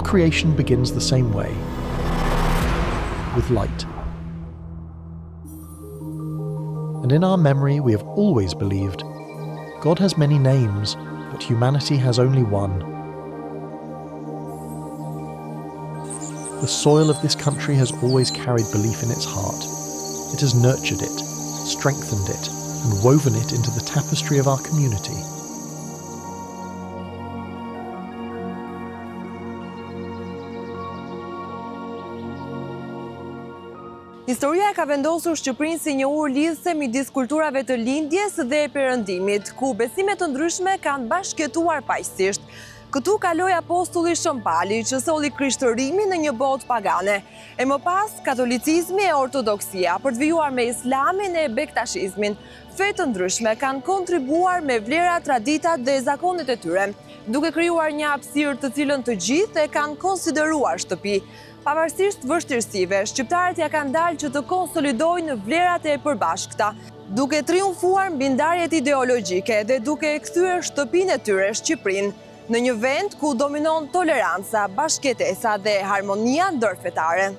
creation begins the same way, with light. And in our memory we have always believed God has many names, but humanity has only one. The soil of this country has always carried belief in its heart. It has nurtured it, strengthened it, and woven it into the tapestry of our community. Historia ka vendosur Shqipërinë si një urë lidhëse midis kulturave të lindjes dhe perëndimit, ku besime të ndryshme kanë bashkëtuar paqësisht. Këtu kaloi apostulli Shëmpali që solli krishtërimin në një botë pagane, e më pas katolicizmi e ortodoksia për të vijuar me islamin e bektashizmin. Fe të ndryshme kanë kontribuar me vlera, traditat dhe zakonet e tyre, duke krijuar një hapësirë të cilën të gjithë e kanë konsideruar shtëpi. Pavarësisht vështirësive, shqiptarët ja kanë dalë që të konsolidojnë vlerat e përbashkëta, duke triumfuar mbi ndarjet ideologjike dhe duke kthyer shtëpinë e tyre Shqipërinë në një vend ku dominon toleranca, bashkëtesa dhe harmonia ndërfetare.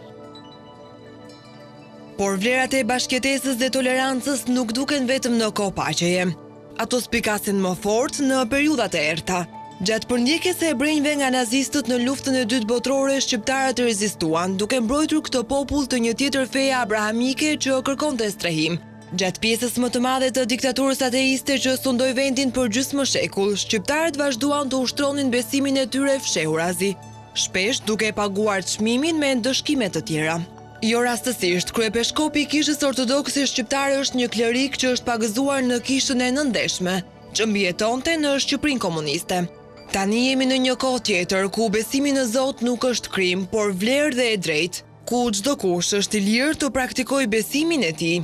Por vlerat e bashkëtesës dhe tolerancës nuk duken vetëm në kohë paqeje. Ato spikasin më fort në periudhat e errta. Gjatë përndjekjes së ebrenjve nga nazistët në luftën e dytë botërore, shqiptarët rezistuan, duke mbrojtur këtë popull të një tjetër feje abrahamike që kërkonte strehim. Gjatë pjesës më të madhe të diktaturës ateiste që sundoi vendin për gjysmë shekull, shqiptarët vazhduan të ushtronin besimin e tyre fshehurazi, shpesh duke paguar çmimin me ndëshkime të tjera. Jo rastësisht, kryepeshkopi i Kishës Ortodokse shqiptare është një klerik që është pagëzuar në Kishën e Nëndeshme, që mbijetonte në Shqipërinë komuniste. Tani jemi në një kohë tjetër ku besimi në Zot nuk është krim, por vlerë dhe e drejtë, ku çdo kush është i lirë të praktikojë besimin e tij.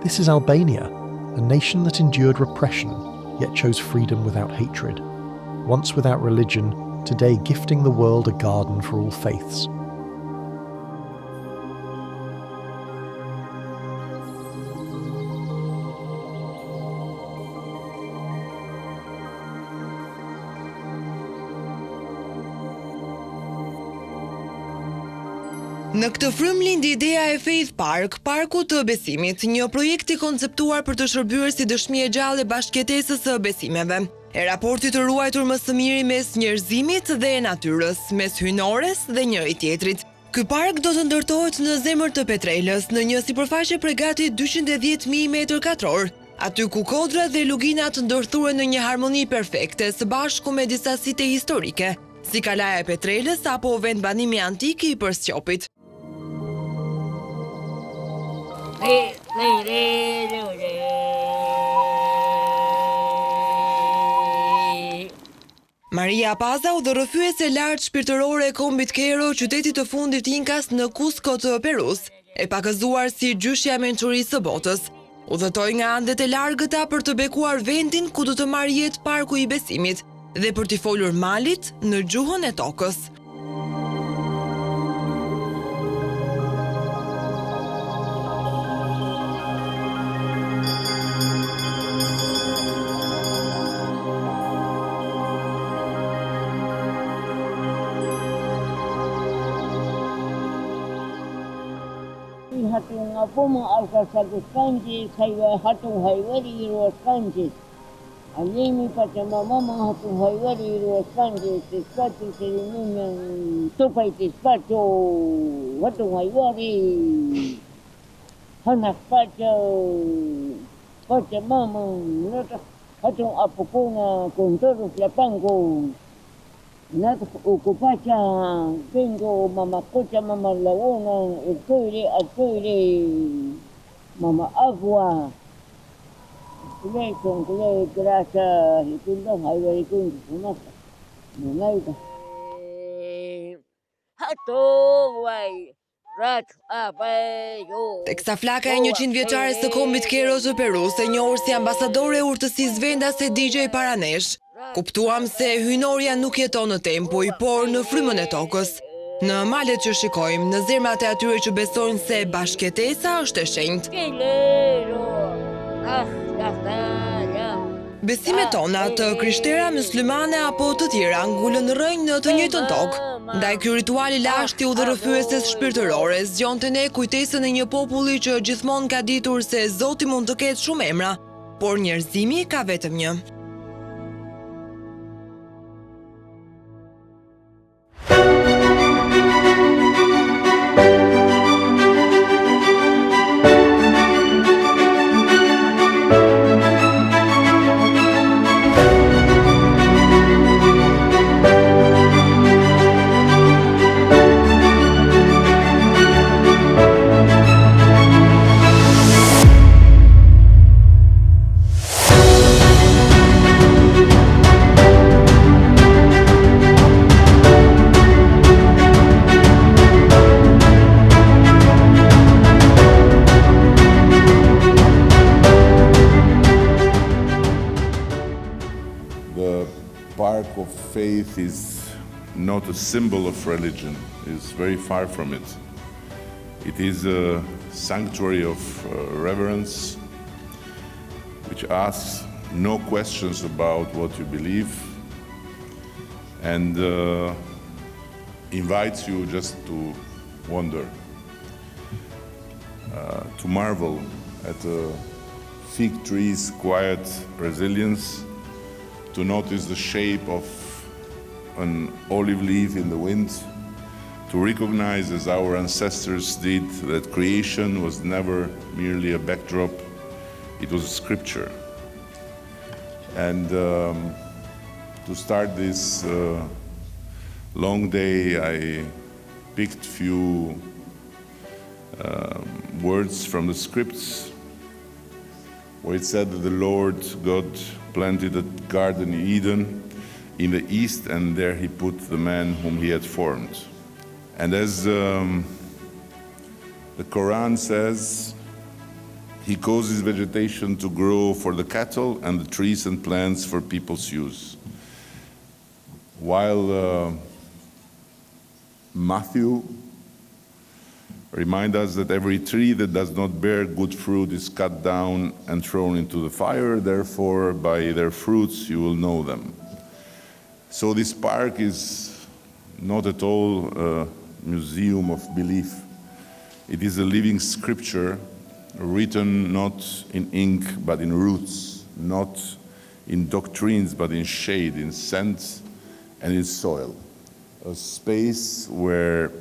This is Albania, a nation that endured repression, yet chose freedom without hatred. Once without religion, today gifting the world a garden for all faiths. Në këtë frymë lindi ideja e fejt Parku të besimit, një projekt i konceptuar për të shërbyer si dëshmi e gjallë e bashkëtesës së besimeve, e raportit të ruajtur më së miri mes njerëzimit dhe e natyrës, mes hynores dhe njëri tjetrit. Ky park do të ndërtohet në zemër të Petrelës, në një sipërfaqe prej gati 210.000 m2, aty ku kodrat dhe luginat ndërthuren në një harmoni perfekte së bashku me disa site historike, si kalaja e Petrelës apo vendbanimi antik i Përskjopit. Maria Paza, udhërrëfyese lartë shpirtërore e kombit Kero, qytetit të fundit Inkas në Cusco të Perus, e pakëzuar si gjyshja mençurisë së botës. Udhëtoi nga andet e largëta për të bekuar vendin ku do të marrë jetë Parku i Besimit dhe për t'i folur malit në gjuhën e tokës. Hatun apo më alkasagus kanji, kaiwa hatun haiwari ruas kanji. Alimi pata mama hatun haiwari ruas kanji, tispatu selimin tupai tispatu hatun haiwari. Hanak pata mama hatun apupuna kontoru flapango. Nat ocupacha tengo mama cocha, mama laona, el toile, mama agua. Kule grasa, ikunda haiwa ikunda sunasa. Nunaida. Hato wai. Teksa flaka e 100 vjeçares të kombit Kero të Perus, e njohur si ambasadore e urtësisë vendase DJ para nesh, kuptuam se hynorja nuk jeton në tempuj, por në frymën e tokës. Në malet që shikojmë, në zemrat e atyre që besojnë se bashkëtesa është e shenjtë. Besimet tona të krishtera, myslimane apo të tjera ngulën rrënjë në të njëjtën tokë. Ndaj ky rituali lashti udhërrëfyeses shpirtërore zgjonte ne kujtesën e një populli që gjithmonë ka ditur se Zoti mund të ketë shumë emra, por njerëzimi ka vetëm një. Park of faith is not a symbol of religion. It's very far from it. It is a sanctuary of reverence, which asks no questions about what you believe and invites you just to wonder, to marvel at a fig tree's quiet resilience, to notice the shape of an olive leaf in the wind, to recognize, as our ancestors did, that creation was never merely a backdrop, it was a scripture. And to start this long day, I picked few words from the scripts, where it said that the Lord God planted a garden in Eden in the east, and there he put the man whom he had formed. And as the Quran says, he causes vegetation to grow for the cattle and the trees and plants for people's use. While Matthew reminds us that every tree that does not bear good fruit is cut down and thrown into the fire, therefore by their fruits you will know them. So this park is not at all a museum of belief. It is a living scripture written not in ink but in roots, not in doctrines but in shade, in scent and in soil. A space where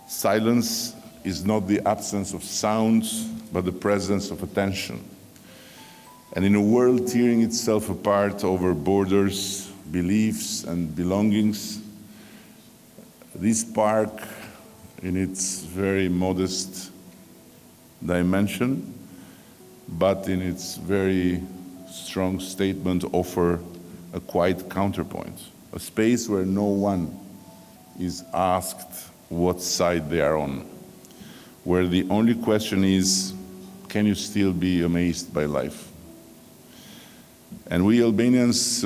silence is not the absence of sounds, but the presence of attention. And in a world tearing itself apart over borders, beliefs, and belongings, this park, in its very modest dimension, but in its very strong statement, offer a quiet counterpoint, a space where no one is asked what side they are on, where the only question is, can you still be amazed by life? And we Albanians,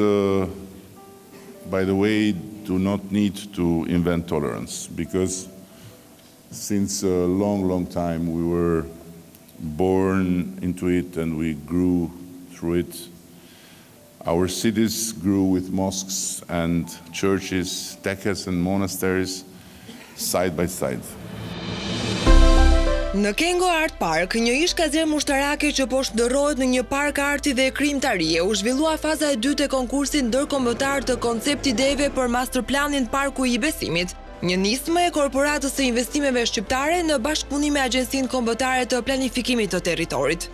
by the way, do not need to invent tolerance, because since a long, long time we were born into it and we grew through it. Our cities grew with mosques and churches, tekas and monasteries, side by side. Në Kengo Art Park, një ish kazerë mushtarake që po shndërrohet në një park arti dhe krijimtarie, u zhvillua faza e dytë e konkursit ndërkombëtar të koncept ideve për masterplanin Parku i Besimit, një nismë e korporatës së investimeve shqiptare në bashkëpunim me Agjencinë Kombëtare të Planifikimit të Territorit.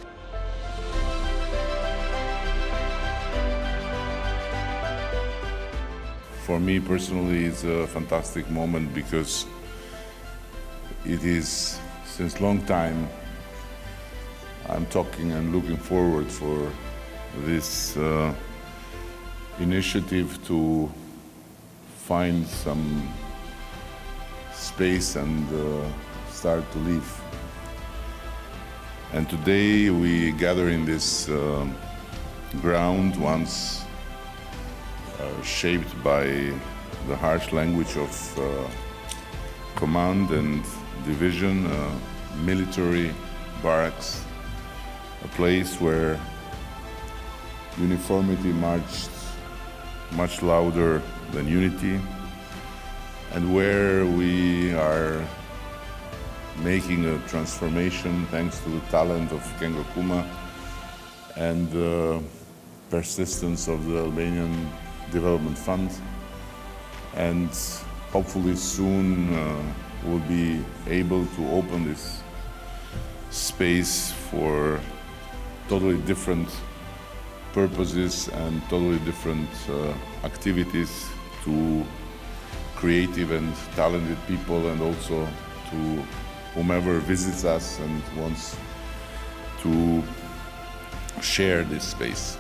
For me personally, it's a fantastic moment because it is, since long time, I'm talking and looking forward for this initiative to find some space and start to live. And today we gather in this ground once shaped by the harsh language of command and division, military barracks, a place where uniformity marched much louder than unity, and where we are making a transformation thanks to the talent of Kengo Kuma and the persistence of the Albanian Development Fund. And hopefully soon we'll be able to open this space for totally different purposes and totally different activities to creative and talented people, and also to whomever visits us and wants to share this space.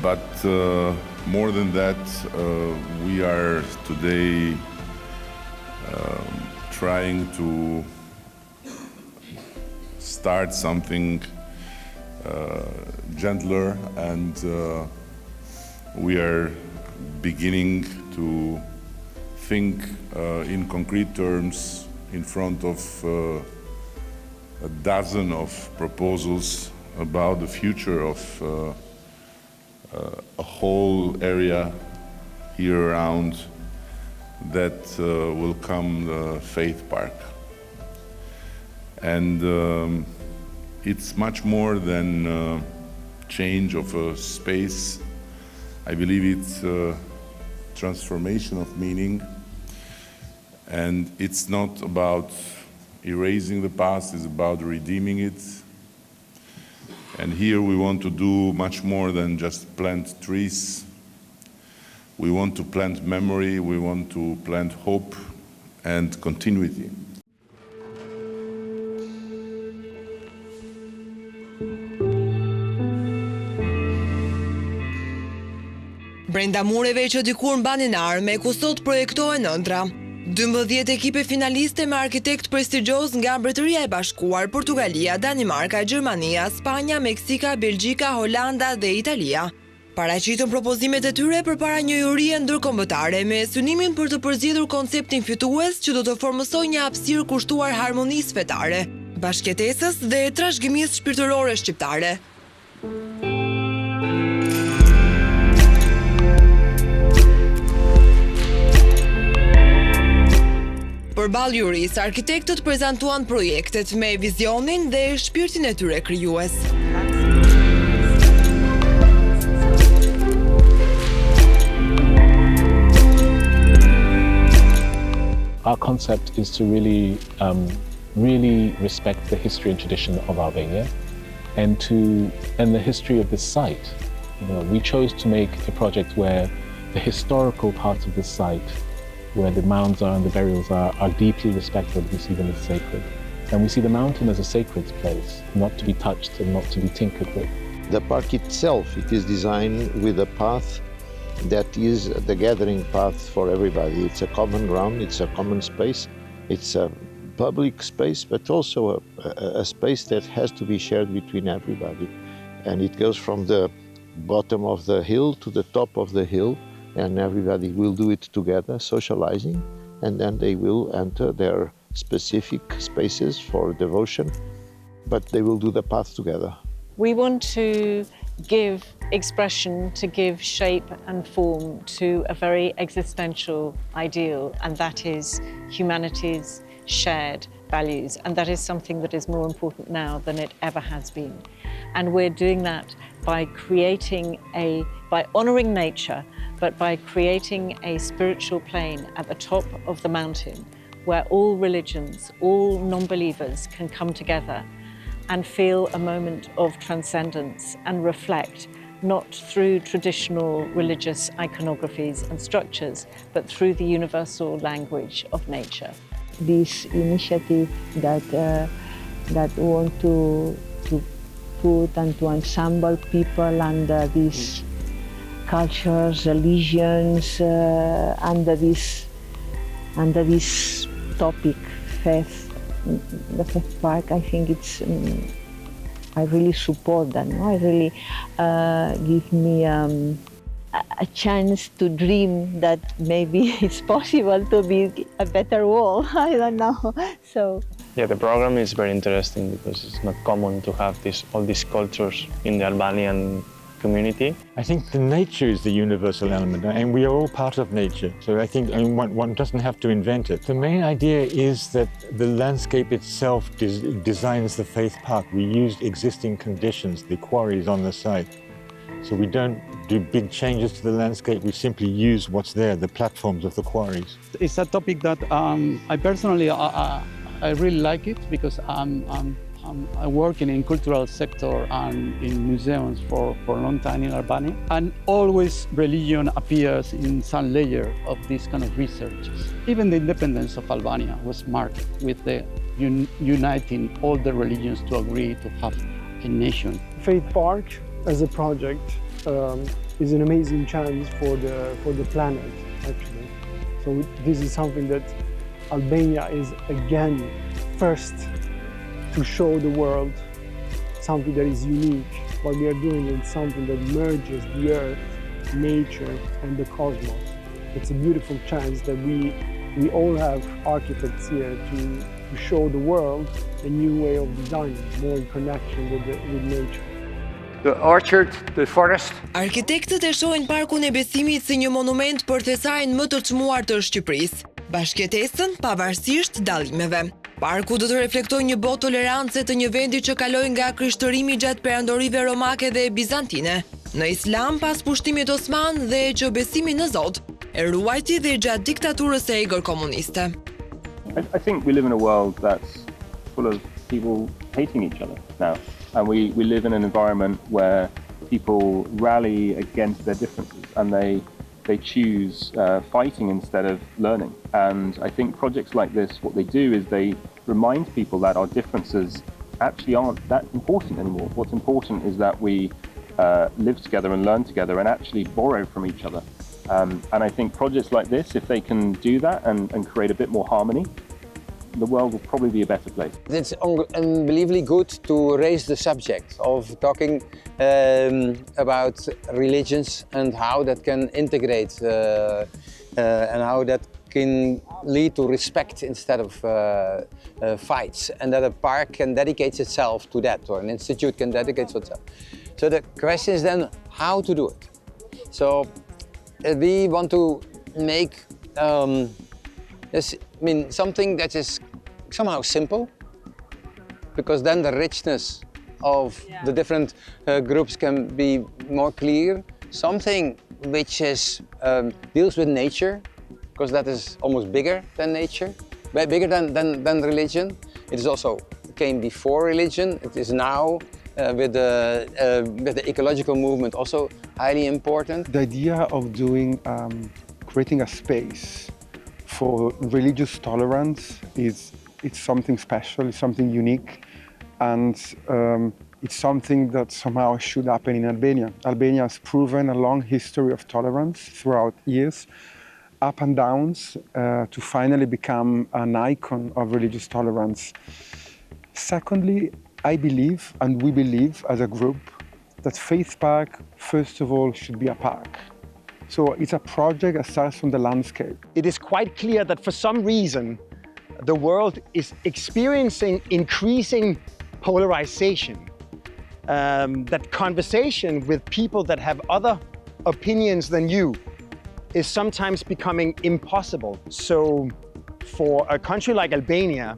But more than that, we are today trying to start something gentler, and we are beginning to think in concrete terms in front of a dozen of proposals about the future of a whole area here around that will come the Faith Park. And it's much more than change of a space. I believe it's a transformation of meaning, and it's not about erasing the past, it's about redeeming it. And here we want to do much more than just plant trees. We want to plant memory, we want to plant hope and continuity. Brenda mureve që dikur mbanin arme, ku sot projektohen ëndra. 12 ekipe finaliste me arkitekt prestigjos nga Mbretëria e Bashkuar, Portugalia, Danimarka, Gjermania, Spanja, Meksika, Belgjika, Holanda dhe Italia. Paraqitën propozimet e tyre përpara një jurie ndërkombëtare me synimin për të përzgjedhur konceptin fitues që do të formësojë një hapësirë kushtuar harmonisë fetare, bashkëtesës dhe trashëgimisë shpirtërore shqiptare. Përballë jurisë, arkitektët prezantuan projektet me vizionin dhe shpirtin e tyre krijues. Our concept is to really respect the history and tradition of Albania and the history of this site. We chose to make a project where the historical parts of this site, where the mounds are and the burials are deeply respected. We see them as sacred. And we see the mountain as a sacred place, not to be touched and not to be tinkered with. The park itself, it is designed with a path that is the gathering path for everybody. It's a common ground, it's a common space, it's a public space, but also a space that has to be shared between everybody. And it goes from the bottom of the hill to the top of the hill, and everybody will do it together, socializing, and then they will enter their specific spaces for devotion, but they will do the path together. We want to give expression, to give shape and form to a very existential ideal, and that is humanity's shared values, and that is something that is more important now than it ever has been. And we're doing that by by honoring nature, but by creating a spiritual plane at the top of the mountain where all religions, all non-believers can come together and feel a moment of transcendence and reflect, not through traditional religious iconographies and structures, but through the universal language of nature. This initiative that want to put and to ensemble people under these cultures, religions, under this topic, faith, the Faith Park. I think it's. I really support that. No? It really give me a chance to dream that maybe it's possible to be a better world. I don't know. So. Yeah, the program is very interesting because it's not common to have all these cultures in the Albanian community. I think the nature is the universal element, and we are all part of nature. So I think one doesn't have to invent it. The main idea is that the landscape itself designs the Faith Park. We used existing conditions, the quarries on the site. So we don't do big changes to the landscape, we simply use what's there, the platforms of the quarries. It's a topic that I personally, I really like it because I'm working in cultural sector and in museums for a long time in Albania. And always religion appears in some layer of this kind of research. Even the independence of Albania was marked with the uniting all the religions to agree to have a nation. Faith Park as a project is an amazing chance for the planet, actually. So this is something that Albania is again first to show the world something that is unique. What we are doing is something that merges the earth, nature, and the cosmos. It's a beautiful chance that we all have architects here to show the world a new way of designing, more in connection with nature. The orchard, the forest. Arkitektët e shohin Parkun e Besimit si një monument për thesarin më të çmuar të Shqipërisë, bashkëtesën pavarësisht dallimeve. Parku do të reflektojë një botë tolerance të një vendi që kaloi nga krishtërimi gjatë perandorive romake dhe bizantine, në islam pas pushtimit osman dhe që besimi në Zot e ruajti dhe gjatë diktaturës së egër komuniste. I think we live in a world that's full of people hating each other now. And we live in an environment where people rally against their differences and they choose fighting instead of learning. And I think projects like this, what they do is they remind people that our differences actually aren't that important anymore. What's important is that we live together and learn together and actually borrow from each other. And I think projects like this, if they can do that and create a bit more harmony, the world will probably be a better place. It's unbelievably good to raise the subject of talking about religions and how that can integrate and how that can lead to respect instead of fights, and that a park can dedicate itself to that, or an institute can dedicate itself. So the question is then how to do it. So we want to make something that is somehow simple, because then the richness of the different groups can be more clear. Something which is deals with nature, because that is almost bigger than nature, bigger than religion. It is also came before religion. It is now with the ecological movement also highly important. The idea of doing creating a space for religious tolerance it's something special, it's something unique, and it's something that somehow should happen in Albania. Albania has proven a long history of tolerance throughout years, up and downs, to finally become an icon of religious tolerance. Secondly, I believe, and we believe as a group, that Faith Park, first of all, should be a park. So it's a project that starts from the landscape. It is quite clear that for some reason, the world is experiencing increasing polarization. That conversation with people that have other opinions than you is sometimes becoming impossible. So for a country like Albania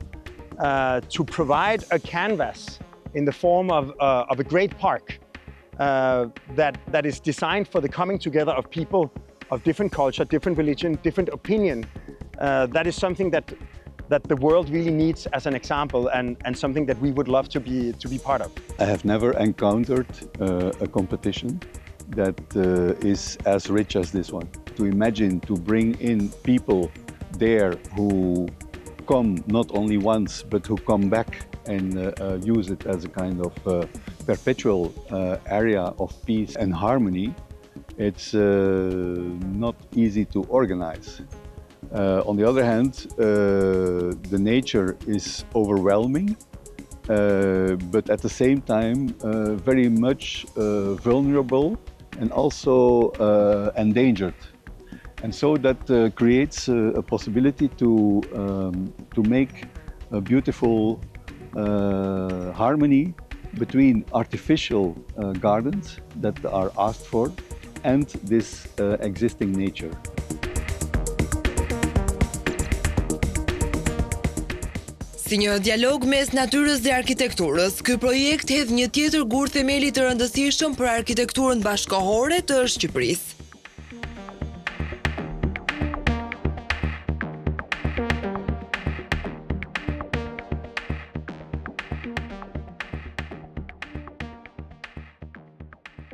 to provide a canvas in the form of a great park that is designed for the coming together of people of different culture, different religion, different opinion, that is something that the world really needs as an example, and something that we would love to be part of. I have never encountered a competition that is as rich as this one. To imagine to bring in people there who come not only once, but who come back and use it as a kind of perpetual area of peace and harmony, it's not easy to organize. On the other hand, the nature is overwhelming, but at the same time very much vulnerable and also endangered. And so that creates a possibility to make a beautiful harmony between artificial gardens that are asked for and this existing nature. Si një dialog mes natyrës dhe arkitekturës, ky projekt hedh një tjetër gur themeli të rëndësishëm për arkitekturën bashkëkohore të Shqipërisë.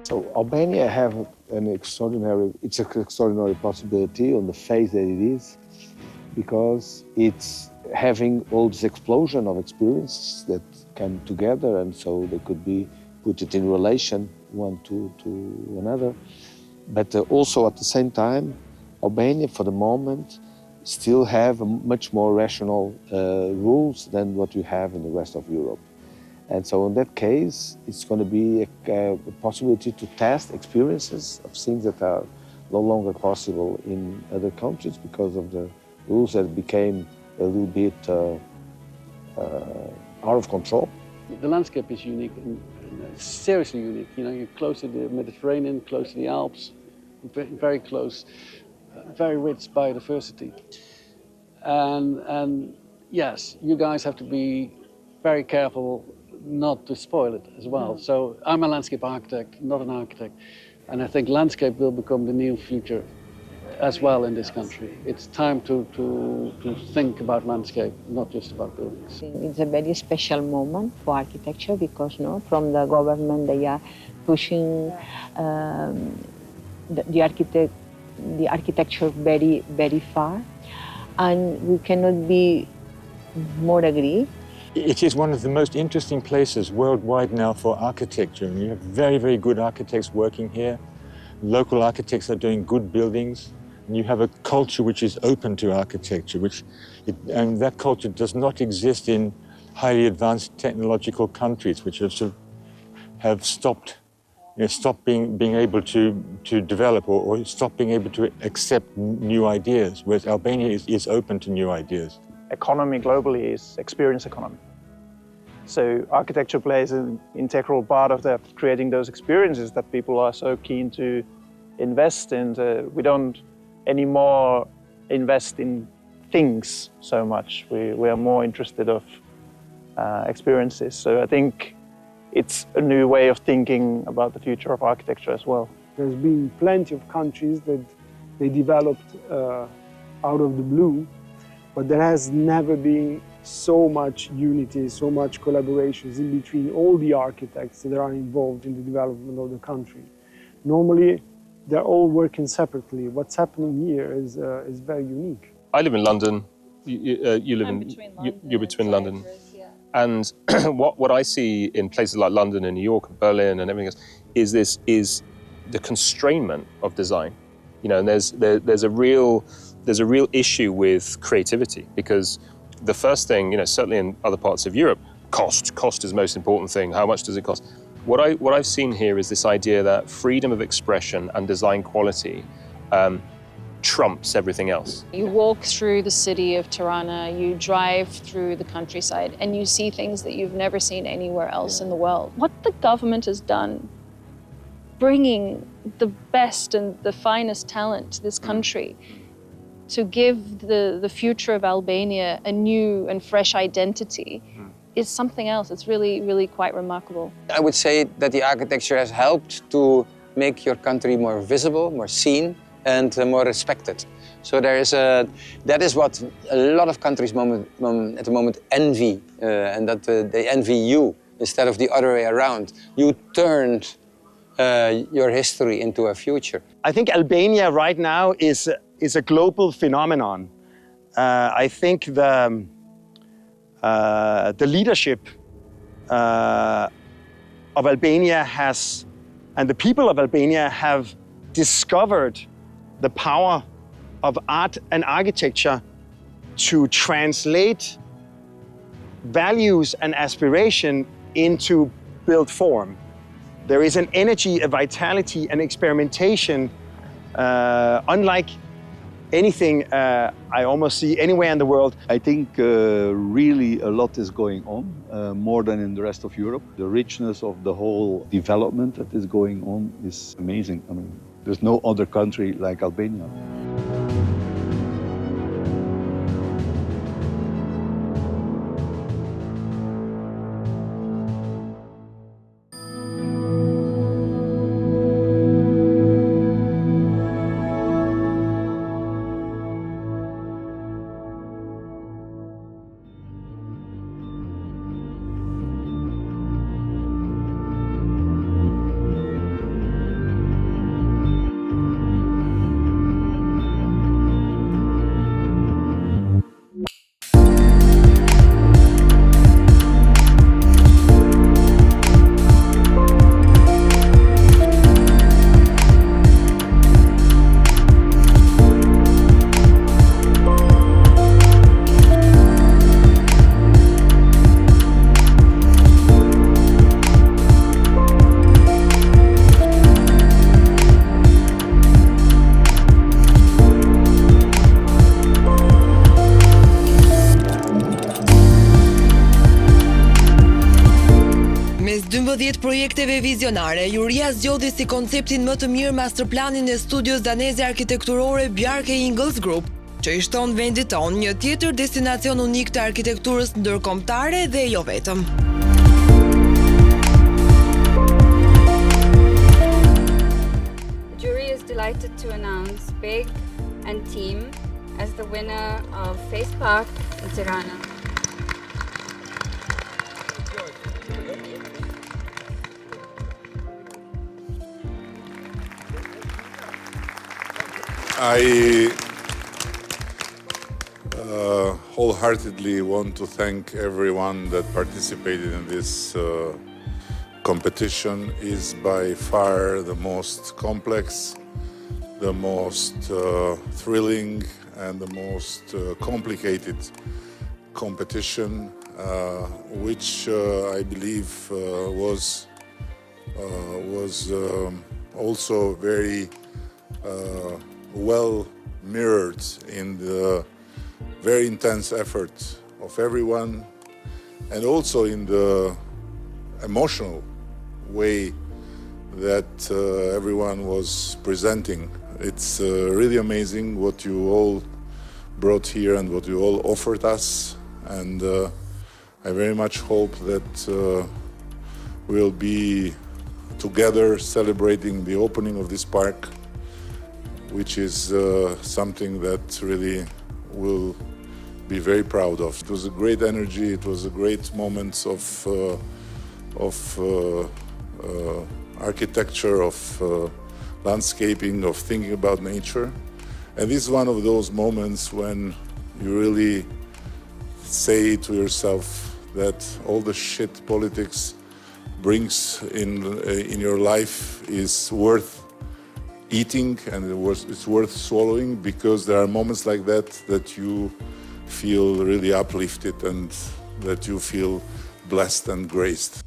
So Albania have an extraordinary possibility on the face that it is, because it's having all this explosion of experiences that come together, and so they could be put it in relation one to another. But also at the same time, Albania for the moment still have much more rational rules than what we have in the rest of Europe. And so in that case, it's going to be a possibility to test experiences of things that are no longer possible in other countries because of the rules that became a little bit out of control. The landscape is unique, and seriously unique. You know, you're close to the Mediterranean, close to the Alps, very close, very rich biodiversity. And yes, you guys have to be very careful not to spoil it as well. So I'm a landscape architect, not an architect, and I think landscape will become the new future as well in this country. It's time to think about landscape, not just about buildings. It's a very special moment for architecture because from the government they are pushing the architecture very, very far, and we cannot be more agree. It is one of the most interesting places worldwide now for architecture. And you have very, very good architects working here. Local architects are doing good buildings. And you have a culture which is open to architecture, and that culture does not exist in highly advanced technological countries, which have stopped being able to develop or stopped being able to accept new ideas, whereas Albania is open to new ideas. Economy globally is experience economy. So architecture plays an integral part of that, creating those experiences that people are so keen to invest in. We don't anymore invest in things so much. We are more interested of experiences. So I think it's a new way of thinking about the future of architecture as well. There's been plenty of countries that they developed out of the blue, but there has never been so much unity, so much collaborations in between all the architects that are involved in the development of the country. Normally, they're all working separately. What's happening here is very unique. I live in London. You're between London. And what I see in places like London and New York and Berlin and everything else is the constrainment of design. You know, and there's a real issue with creativity, because the first thing, certainly in other parts of Europe, cost is the most important thing. How much does it cost? What I've seen here is this idea that freedom of expression and design quality trumps everything else. You walk through the city of Tirana, you drive through the countryside, and you see things that you've never seen anywhere else in the world. What the government has done, bringing the best and the finest talent to this country, to give the future of Albania a new and fresh identity, is something else. It's really, really quite remarkable. I would say that the architecture has helped to make your country more visible, more seen, and more respected. So that is what a lot of countries at the moment envy, and that they envy you instead of the other way around. You turned your history into a future. I think Albania right now is a global phenomenon. I think the leadership of Albania and the people of Albania have discovered the power of art and architecture to translate values and aspiration into built form. There is an energy, a vitality, and experimentation unlike anything I almost see anywhere in the world. I think really a lot is going on, more than in the rest of Europe. The richness of the whole development that is going on is amazing. I mean, there's no other country like Albania. Projekteve vizionare, juria zgjodhi si konceptin më të mirë masterplanin e studios daneze arkitekturore Bjarke Ingels Group, që i shton vendit ton një tjetër destinacion unik të arkitekturës ndërkombëtare dhe jo vetëm. The jury is delighted to announce Big and Team as the winner of Face Park in Tirana. I wholeheartedly want to thank everyone that participated in this competition. Is by far the most complex, the most thrilling and the most complicated competition, which I believe was also very well mirrored in the very intense effort of everyone, and also in the emotional way that everyone was presenting. It's really amazing what you all brought here and what you all offered us, and I very much hope that we'll be together celebrating the opening of this park, which is something that really will be very proud of. It was a great energy, it was a great moment of architecture, of landscaping, of thinking about nature. And this is one of those moments when you really say to yourself that all the shit politics brings in your life is worth eating, and it's worth swallowing, because there are moments like that you feel really uplifted and that you feel blessed and graced.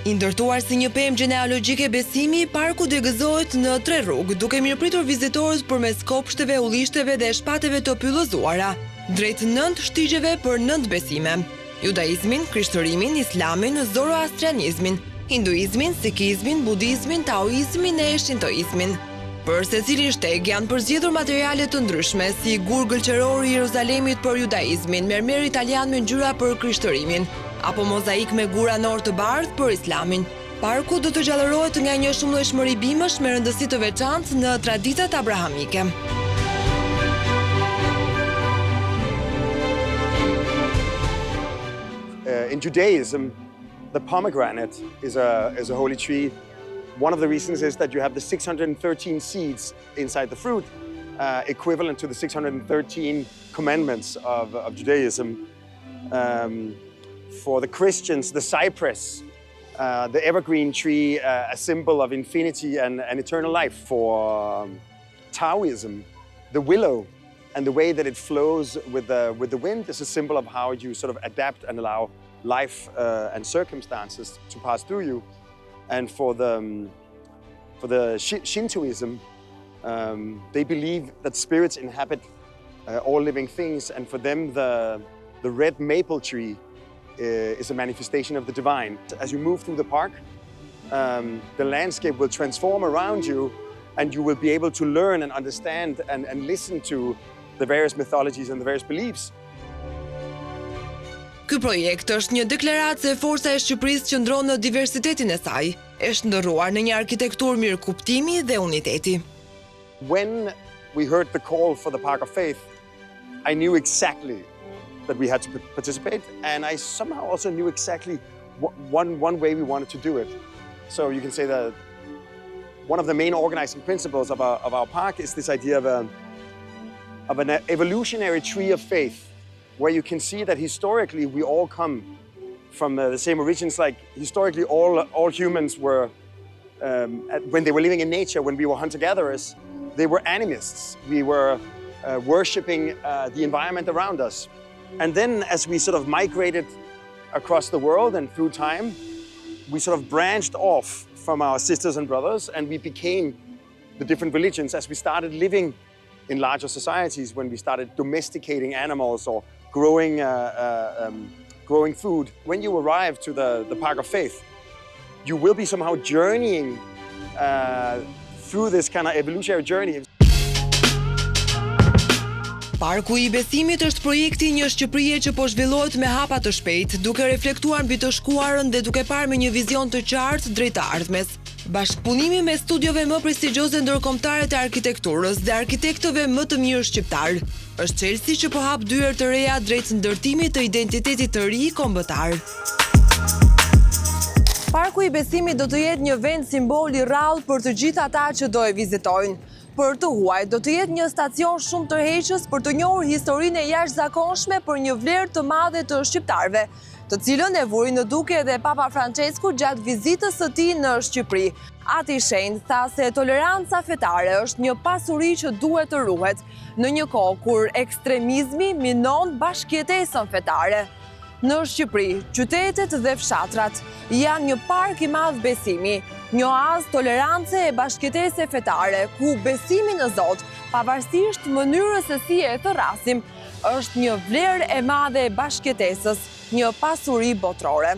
I ndërtuar si një pemë genealogjike besimi, parku degëzohet në 3 rrugë, duke mirëpritur vizitorët përmes kopshteve, ullishteve dhe shpateve të pyllëzuara, drejt 9 shtigjeve për 9 besime: judaizmin, krishtërimin, islamin, zoroastrianizmin, hinduizmin, sikizmin, budizmin, taoizmin e shintoizmin. Për secilin shteg janë përzgjedhur materiale të ndryshme, si gur gëlqëror i Jeruzalemit për judaizmin, mermer italian me ngjyra për krishtërimin, apo mozaik me gur anor të bardhë për islamin. Parku do të gjallërohet nga një shumëllojshmëri bimësh me rëndësi të veçantë në traditat abrahamike. In Judaism, the pomegranate is a holy tree. One of the reasons is that you have the 613 seeds inside the fruit, equivalent to the 613 commandments of Judaism. For the Christians, the cypress, the evergreen tree, a symbol of infinity and eternal life. For Taoism, the willow and the way that it flows with the wind is a symbol of how you sort of adapt and allow life and circumstances to pass through you. And for the Shintoism, They believe that spirits inhabit all living things, and for them the red maple tree is a manifestation of the divine. As you move through the park, the landscape will transform around you, and you will be able to learn and understand and listen to the various mythologies and the various beliefs. Ky projekt është një deklaratë se forca e Shqipërisë qëndron në diversitetin e saj, e shndërruar në një arkitekturë mirëkuptimi dhe uniteti. When we heard the call for the Park of Faith, I knew exactly that we had to participate, and I somehow also knew exactly one way we wanted to do it. So you can say that one of the main organizing principles of our park is this idea of an evolutionary tree of faith, where you can see that historically we all come from the same origins. Like historically all humans were, when they were living in nature, when we were hunter-gatherers, they were animists. We were worshipping the environment around us. And then as we sort of migrated across the world and through time, we sort of branched off from our sisters and brothers, and we became the different religions as we started living in larger societies, when we started domesticating animals or growing food. When you arrive to the Park of Faith, you will be somehow journeying through this kind of evolutionary journey. Parku I besimit është projekti një Shqipërie që po zhvillohet me hapa të shpejt, duke reflektuar mbi të shkuarën dhe duke parë me një vizion të qartë drejt të ardhmes. Bashkëpunimi me studiove më prestigjioze ndërkombëtare të arkitekturës dhe arkitektëve më të mirë shqiptar është çelësi që po hap dyer të reja drejt ndërtimit të identitetit të ri kombëtar. Parku I besimit do të jetë një vend simbol I rrallë për të gjithë ata që do e vizitojnë. Për të huaj, do të jetë një stacion shumë tërheqës për të njohur historinë e jashtëzakonshme për një vlerë të madhe të shqiptarëve, të cilën e vuri në duke edhe Papa Francesku gjatë vizitës së tij në Shqipëri. Ati shenjtë tha se toleranca fetare është një pasuri që duhet të ruhet, në një kohë kur ekstremizmi minon bashkëjetesën fetare. Në Shqipëri, qytetet dhe fshatrat janë një park I madh besimi, një oazë tolerance e bashkëjetese fetare, ku besimi në Zot, pavarësisht mënyrës se si e thërrasim, është një vlerë e madhe e bashkëjetesës, një pasuri botërore.